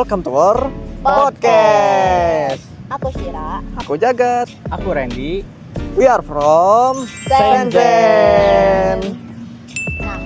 welcome to our podcast. Aku Syira. Aku Jagat. Aku Randy. We are from Shenzhen. Nah,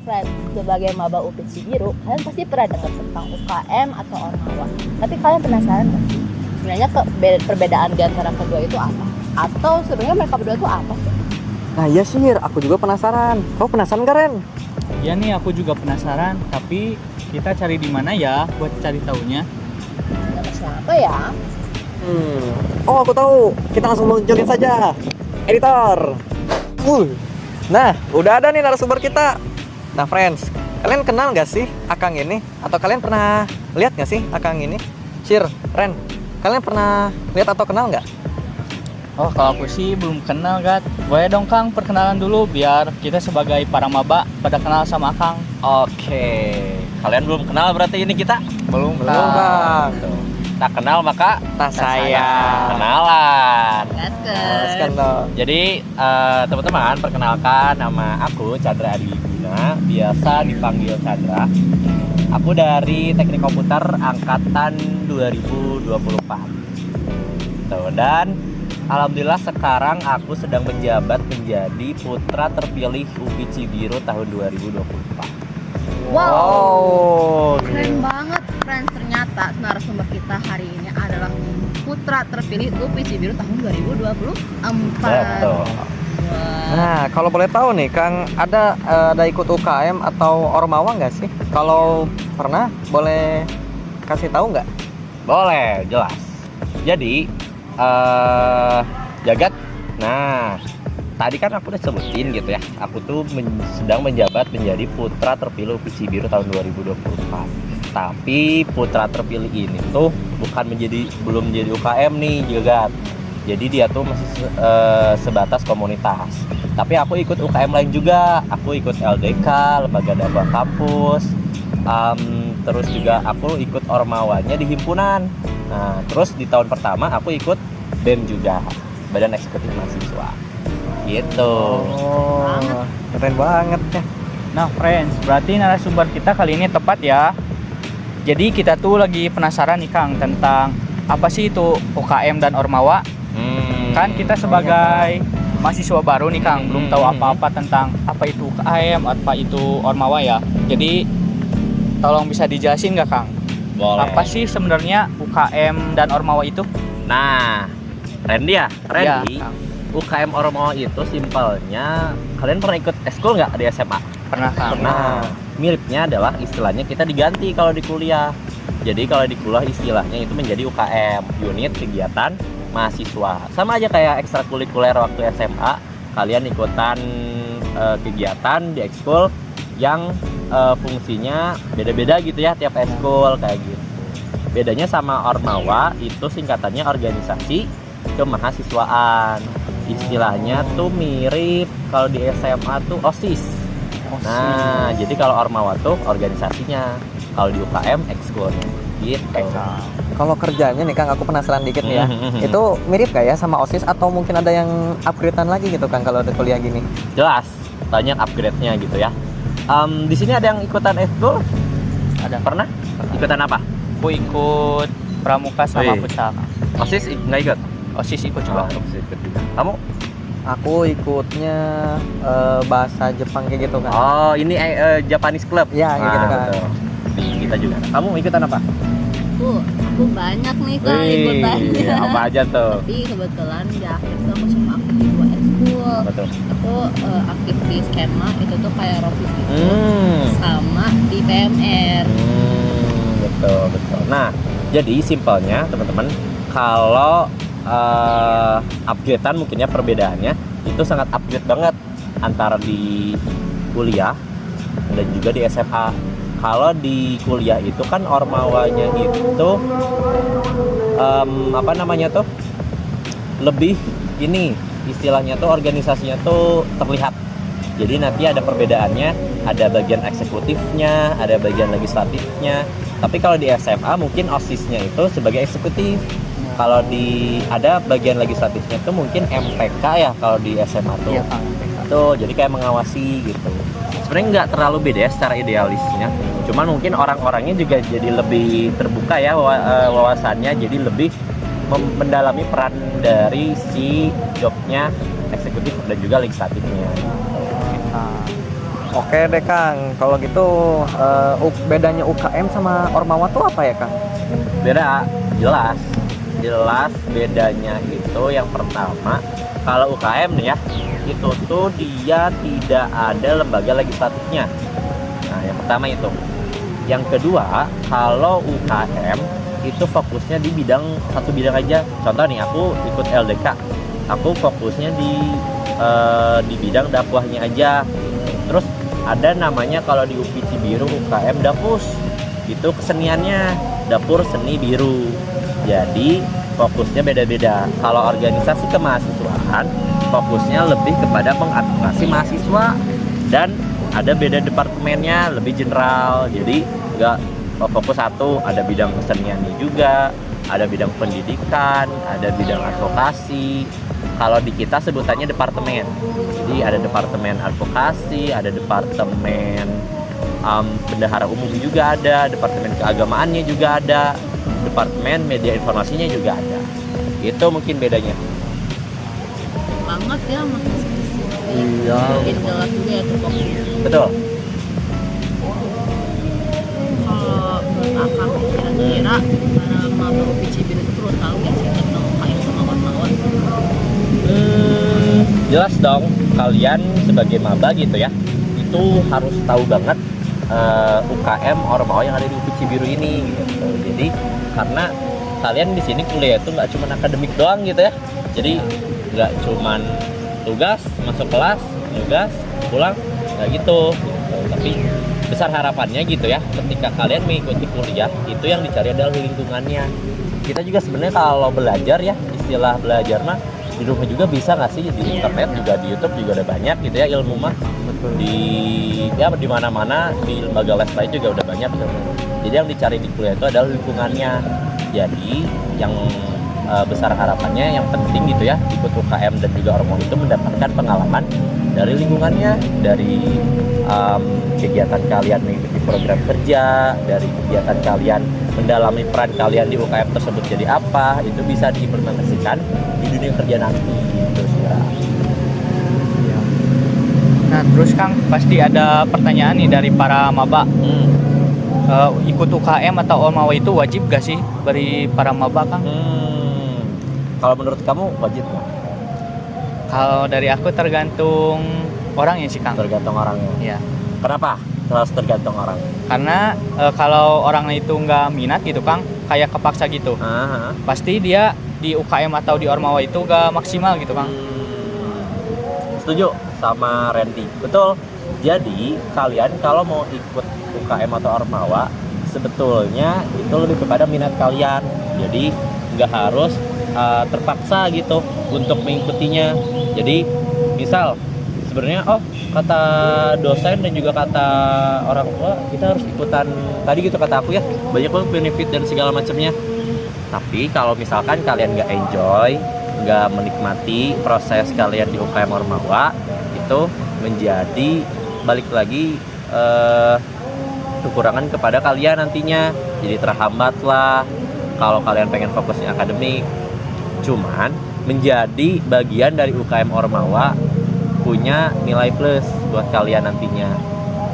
friends, sebagai maba UPIT Cibiru, kalian pasti pernah dengar tentang UKM atau Ormawa. Tapi kalian penasaran nggak sih? Sebenarnya perbedaan di antara kedua itu apa? Atau sebenarnya mereka berdua itu apa sih? Nah iya Syir, aku juga penasaran. Kau penasaran gak Ren? Ya nih, aku juga penasaran. Tapi kita cari di mana ya buat cari taunya? Nama siapa ya? Oh aku tahu. Kita langsung munculin saja. Editor. Nah, udah ada nih narasumber kita. Nah friends, kalian kenal gak sih Akang ini? Atau kalian pernah lihat gak sih Akang ini? Syir, Ren, kalian pernah lihat atau kenal gak? Oh, kalau aku sih belum kenal, Gat. Boleh dong, Kang, perkenalan dulu biar kita sebagai para maba pada kenal sama Kang. Oke, kalian belum kenal berarti ini kita? Belum, Bang. Tak kenal maka Tak sayang. kenalan. Gasken. Jadi teman-teman, perkenalkan nama aku Chandra Adi Guna, biasa dipanggil Chandra. Aku dari Teknik Komputer angkatan 2024. Tuh, dan alhamdulillah sekarang aku sedang menjabat menjadi putra terpilih UPI Cibiru tahun 2024. Wow, keren banget, friends. Ternyata narasumber kita hari ini adalah putra terpilih UPI Cibiru tahun 2024. Betul. Wah. Nah, kalau boleh tahu nih, Kang, ada ikut UKM atau Ormawa nggak sih? Kalau pernah, boleh kasih tahu nggak? Boleh, jelas. Jadi Jagat, nah tadi kan aku udah sebutin gitu ya, aku tuh sedang menjabat menjadi putra terpilih UPI Cibiru tahun 2024. Tapi putra terpilih ini tuh belum menjadi UKM nih Jagat. Jadi dia tuh masih sebatas komunitas. Tapi aku ikut UKM lain juga. Aku ikut LDK, Lembaga Dakwah Kampus. Terus juga aku ikut Ormawanya di himpunan. Nah, terus di tahun pertama aku ikut BEM juga, Badan Eksekutif Mahasiswa. Gitu. Oh, keren banget ya. Nah, friends, berarti narasumber kita kali ini tepat ya. Jadi kita tuh lagi penasaran nih, Kang, tentang apa sih itu UKM dan Ormawa. Kan kita sebagai mahasiswa baru nih, Kang, belum tahu apa-apa tentang apa itu UKM, apa itu Ormawa ya. Jadi tolong bisa dijelasin nggak, Kang? Boleh. Apa sih sebenarnya UKM dan Ormawa itu? Nah, Randy ya? Randy, Ya, Kang. UKM Ormawa itu simpelnya, kalian pernah ikut eskul nggak di SMA? Pernah, Kang. Nah, miripnya adalah istilahnya kita diganti kalau di kuliah. Jadi kalau di kuliah istilahnya itu menjadi UKM, unit kegiatan mahasiswa. Sama aja kayak ekstrakurikuler waktu SMA, kalian ikutan kegiatan di ekskul yang fungsinya beda-beda gitu ya tiap ekskul kayak gitu. Bedanya sama Ormawa itu singkatannya organisasi kemahasiswaan. Istilahnya tuh mirip kalau di SMA tuh OSIS. Nah, jadi kalau Ormawa tuh organisasinya, kalau di UKM ekskulnya gitu. Kalau kerjanya nih Kang, aku penasaran dikit nih ya. Itu mirip gak ya sama OSIS atau mungkin ada yang upgrade-an lagi gitu Kang kalau udah kuliah gini? Jelas, banyak upgrade-nya gitu ya. Di sini ada yang ikutan ekskul? Ada. Pernah? Ikutan apa? Aku ikut pramuka sama Wih. futsal. OSIS nggak ikut? OSIS ikut juga. OSIS ikut juga. Kamu? Aku ikutnya bahasa Jepang kayak gitu kan. Oh, ini Japanese Club. Ya, kayak gitu kan. Betul. Di kita juga. Kamu ikutan apa? Aku banyak nih, Kang, Wih, ikutannya. apa aja tuh? Tapi kebetulan di akhir tuh aku cuma aktif di 2 ekskul. Betul. Aku aktif di skema, itu tuh kayak rotis gitu. Hmm. Sama di PMR. Betul. Nah, jadi simpelnya teman-teman, kalau upgrade-an mungkin ya perbedaannya itu sangat upgrade banget antara di kuliah dan juga di SMA. Kalau di kuliah itu kan Ormawanya itu lebih ini istilahnya tuh organisasinya tuh terlihat. Jadi nanti ada perbedaannya, ada bagian eksekutifnya, ada bagian legislatifnya. Tapi kalau di SMA mungkin OSIS-nya itu sebagai eksekutif. Kalau ada bagian legislatifnya itu mungkin MPK ya kalau di SMA tuh. Iya, Kang. Tuh, jadi kayak mengawasi gitu. Sebenarnya nggak terlalu beda ya secara idealisnya. Cuman mungkin orang-orangnya juga jadi lebih terbuka ya wawasannya, jadi lebih mendalami peran dari si jobnya eksekutif dan juga legislatifnya. Oke deh Kang, kalau gitu bedanya UKM sama Ormawa tuh apa ya Kang? Beda, jelas bedanya itu yang pertama, kalau UKM nih ya, itu tuh dia tidak ada lembaga legislatifnya. Nah, yang pertama itu. Yang kedua, kalau UKM itu fokusnya di satu bidang aja. Contoh nih, aku ikut LDK, aku fokusnya di bidang dakwahnya aja. Terus ada namanya kalau di UPI Cibiru UKM Dapus, itu keseniannya Dapur Seni Biru. Jadi fokusnya beda-beda. Kalau organisasi kemahasiswaan fokusnya lebih kepada mengadvokasi mahasiswa, dan ada beda departemennya, lebih general. Jadi nggak fokus satu, ada bidang keseniannya juga, ada bidang pendidikan, ada bidang advokasi. Kalau di kita sebutannya departemen. Jadi ada departemen advokasi, ada departemen bendahara umum juga ada, departemen keagamaannya juga ada, departemen media informasinya juga ada. Itu mungkin bedanya. Banget ya, makin spesifik. Iya. Makin jelas juga ya tupoksinya. Betul. Kalau menurut Akang kira-kira para maba UPI Cibiru itu perlu tahu nggak sih tentang UKM sama Ormawa? Jelas dong, kalian sebagai maba gitu ya, itu harus tahu banget UKM Ormawa yang ada di UPI Cibiru ini gitu. Jadi karena kalian di sini kuliah itu nggak cuma akademik doang gitu ya. Jadi nggak cuma tugas, masuk kelas, tugas, pulang, nggak gitu. Tapi besar harapannya gitu ya, ketika kalian mengikuti kuliah, itu yang dicari adalah lingkungannya. Kita juga sebenarnya kalau belajar ya, istilah belajar mah di rumah juga bisa nggak sih, di internet juga, di YouTube juga udah banyak gitu ya ilmu mah. Di mana-mana, di lembaga les lain juga udah banyak gitu. Jadi yang dicari di kuliah itu adalah lingkungannya. Jadi yang besar harapannya, yang penting gitu ya, ikut UKM dan juga Ormawa itu mendapatkan pengalaman dari lingkungannya, dari kegiatan kalian mengikuti program kerja, dari kegiatan kalian mendalami peran kalian di UKM tersebut jadi apa, itu bisa diimplementasikan di dunia kerja nanti gitu sih ya. Nah terus Kang, pasti ada pertanyaan nih dari para maba. Ikut UKM atau Ormawa itu wajib gak sih bagi para maba Kang? Kalau menurut kamu wajib nggak? Kalau dari aku tergantung orangnya sih Kang. Tergantung orangnya. Iya. Kenapa? Terus tergantung orang. Karena kalau orangnya itu nggak minat gitu Kang, kayak kepaksa gitu, pasti dia di UKM atau di Ormawa itu nggak maksimal gitu Kang. Setuju sama Randy. Betul. Jadi kalian kalau mau ikut UKM atau Ormawa, sebetulnya itu lebih kepada minat kalian. Jadi nggak harus terpaksa gitu untuk mengikutinya. Jadi misal sebenarnya kata dosen dan juga kata orang tua kita harus ikutan tadi gitu, kata aku ya, banyak banget benefit dan segala macamnya. Tapi kalau misalkan kalian nggak enjoy, nggak menikmati proses kalian di UKM Ormawa, itu menjadi balik lagi kekurangan kepada kalian nantinya. Jadi terhambat lah kalau kalian pengen fokusnya akademik. Cuman menjadi bagian dari UKM Ormawa punya nilai plus buat kalian nantinya.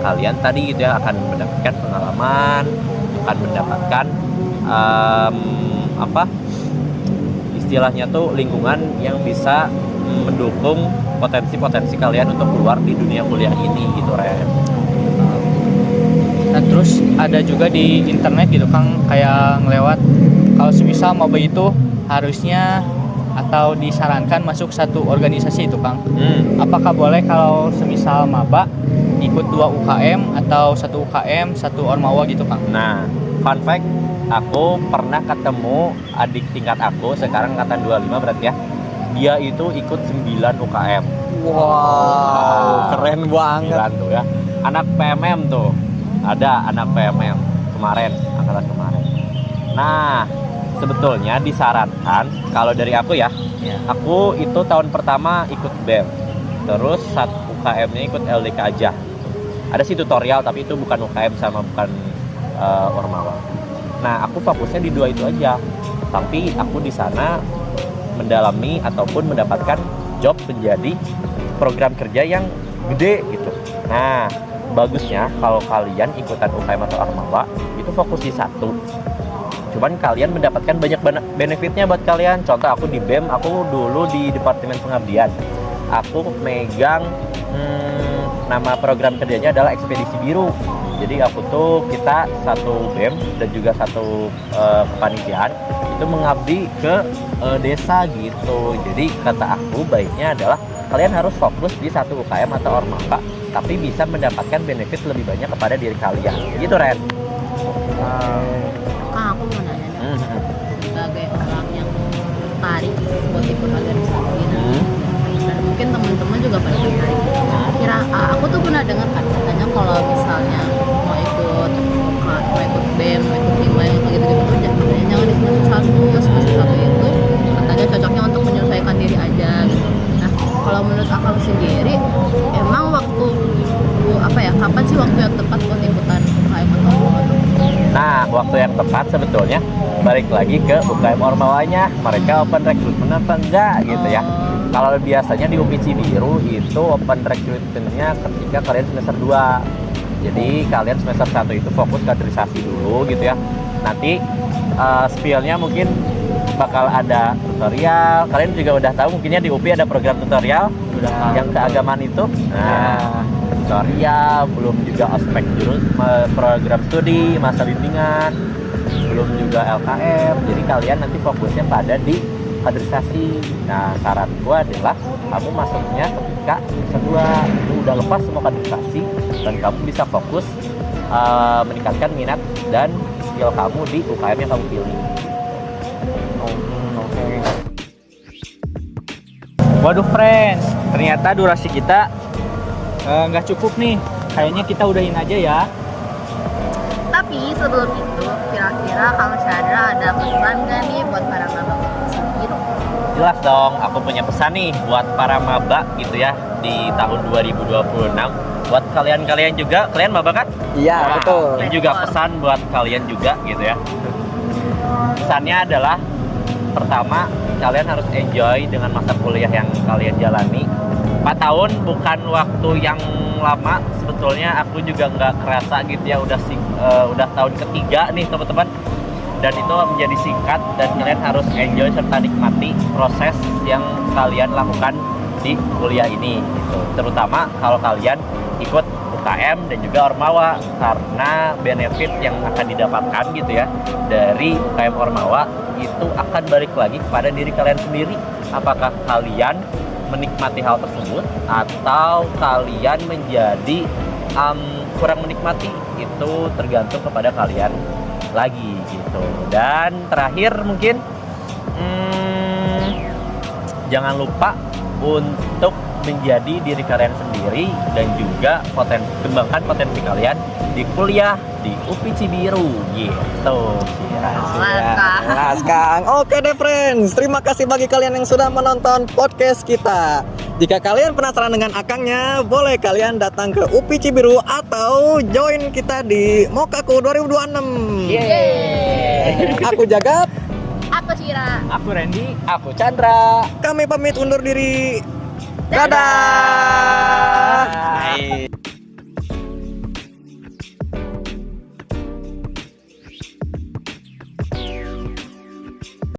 Kalian tadi gitu ya akan mendapatkan pengalaman, akan mendapatkan istilahnya tuh lingkungan yang bisa mendukung potensi-potensi kalian untuk keluar di dunia kuliah ini gitu Ren. Nah terus ada juga di internet gitu Kang, kayak ngelewat kalau semisal maba itu harusnya atau disarankan masuk satu organisasi itu Kang. Apakah boleh kalau semisal maba ikut 2 UKM atau 1 UKM, 1 Ormawa gitu Kang? Nah, fun fact, aku pernah ketemu adik tingkat aku, sekarang angkatan 25 berarti ya. Dia itu ikut 9 UKM. Wow, keren banget. 9 tuh ya. Anak PMM tuh. Ada anak PMM kemarin, angkatan kemarin. Nah, sebetulnya disarankan kalau dari aku ya, aku itu tahun pertama ikut BEM, terus 1 UKM-nya ikut LDK aja. Ada sih tutorial tapi itu bukan UKM sama bukan Ormawa. Nah, aku fokusnya di 2 itu aja. Tapi aku di sana mendalami ataupun mendapatkan job menjadi program kerja yang gede gitu. Nah, bagusnya kalau kalian ikutan UKM atau Ormawa itu fokus di satu. Cuman kalian mendapatkan banyak benefitnya buat kalian. Contoh aku di BEM, aku dulu di Departemen Pengabdian. Aku megang nama program kerjanya adalah Ekspedisi Biru. Jadi aku tuh kita satu BEM dan juga satu kepanitiaan itu mengabdi ke desa gitu. Jadi kata aku baiknya adalah kalian harus fokus di satu UKM atau Ormawa, tapi bisa mendapatkan benefit lebih banyak kepada diri kalian. Gitu, Ren. Kak, aku mau nanya nih, sebagai orang yang tertarik buat ikut organisasi, dan mungkin teman-teman juga pada tertarik. Kira aku tuh pernah dengar kan katanya kalau misalnya mau ikut BEM, mau ikut hima gitu tuh jangan di semester 1 itu katanya cocoknya untuk menyesuaikan diri aja gitu. Nah, kalau menurut akang sendiri, emang waktu kapan sih waktu yang tepat buat ikutan UKM atau Ormawa? Nah, waktu yang tepat sebetulnya balik lagi ke UKM Ormawanya. Mereka open recruitment apa enggak gitu ya. Kalau biasanya di UPI Cibiru itu open recruitment-nya ketika kalian semester 2. Jadi kalian semester 1 itu fokus kaderisasi dulu gitu ya. Nanti spill-nya mungkin bakal ada tutorial. Kalian juga udah tahu mungkinnya di UPI ada program tutorial yang keagamaan itu. Nah, tutorial, belum juga ospek program studi, masa bimbingan, belum juga LKM. Jadi kalian nanti fokusnya pada di kaderisasi. Nah, saranku adalah kamu masuknya ketika semester 2 itu udah lepas semua kaderisasi dan kamu bisa fokus meningkatkan minat dan skill kamu di UKM yang kamu pilih. Waduh friends, ternyata durasi kita nggak cukup nih. Kayaknya kita udahin aja ya. Tapi sebelum itu, kira-kira Kang Chandra ada pesan nggak nih buat para maba UPI Cibiru? Jelas dong, aku punya pesan nih buat para maba gitu ya di tahun 2026. Buat kalian-kalian juga, kalian maba kan? Iya, betul. Ini juga pesan buat kalian juga gitu ya. Pesannya adalah pertama, kalian harus enjoy dengan masa kuliah yang kalian jalani. 4 tahun bukan waktu yang lama. Sebetulnya aku juga nggak kerasa gitu ya, udah tahun ketiga nih teman-teman. Dan itu menjadi singkat dan kalian harus enjoy serta nikmati proses yang kalian lakukan di kuliah ini gitu. Terutama kalau kalian ikut UKM dan juga Ormawa, karena benefit yang akan didapatkan gitu ya dari UKM Ormawa itu akan balik lagi kepada diri kalian sendiri. Apakah kalian menikmati hal tersebut atau kalian menjadi kurang menikmati, itu tergantung kepada kalian lagi gitu. Dan terakhir mungkin jangan lupa untuk menjadi diri kalian sendiri dan juga kembangkan potensi kalian di kuliah di UPI Cibiru gitu. Kelas Kang. Oke deh friends, terima kasih bagi kalian yang sudah menonton podcast kita. Jika kalian penasaran dengan akangnya, boleh kalian datang ke UPI Cibiru atau join kita di Mokaku 2026. Yeay. Aku Jagat, Aku Syira. Aku Randy. aku Chandra. Kami pamit undur diri. Dadah.